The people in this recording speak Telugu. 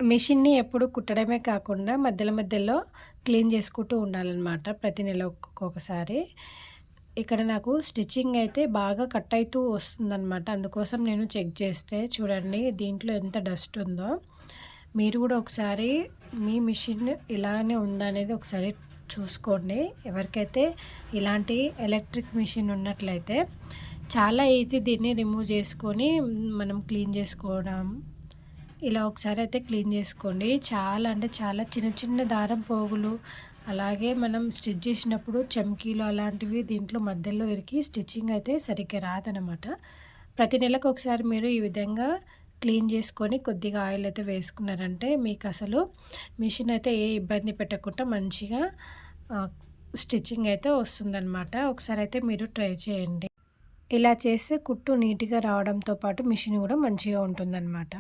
మిషన్‌ని ఎప్పుడు కుట్టడమే కాకుండా మధ్యలో మధ్యలో క్లీన్ చేసుకుంటూ ఉండాలనమాట. ప్రతి నెల ఒక్కొక్కసారి. ఇక్కడ నాకు స్టిచ్చింగ్ అయితే బాగా కట్ అయితూ వస్తుందనమాట. అందుకోసం నేను చెక్ చేస్తే చూడండి దీంట్లో ఎంత డస్ట్ ఉందో. మీరు కూడా ఒకసారి మీ మిషన్ ఇలానే ఉందా అనేది ఒకసారి చూసుకోండి. ఎవరికైతే ఇలాంటి ఎలక్ట్రిక్ మిషన్ ఉన్నట్లయితే చాలా ఈజీ దీన్ని రిమూవ్ చేసుకొని మనం క్లీన్ చేసుకోవడం. ఇలా ఒకసారి అయితే క్లీన్ చేసుకోండి. చాలా అంటే చాలా చిన్న చిన్న దారం పోగులు, అలాగే మనం స్టిచ్ చేసినప్పుడు చమ్కీలు అలాంటివి దీంట్లో మధ్యలో ఇరికి స్టిచ్చింగ్ అయితే సరిగ్గా రాదనమాట. ప్రతి నెలకు ఒకసారి మీరు ఈ విధంగా క్లీన్ చేసుకొని కొద్దిగా ఆయిల్ అయితే వేసుకున్నారంటే మీకు అసలు మిషన్ అయితే ఏ ఇబ్బంది పెట్టకుండా మంచిగా స్టిచ్చింగ్ అయితే వస్తుందన్నమాట. ఒకసారి అయితే మీరు ట్రై చేయండి. ఇలా చేస్తే కుట్టు నీట్‌గా రావడంతో పాటు మిషన్ కూడా మంచిగా ఉంటుందన్నమాట.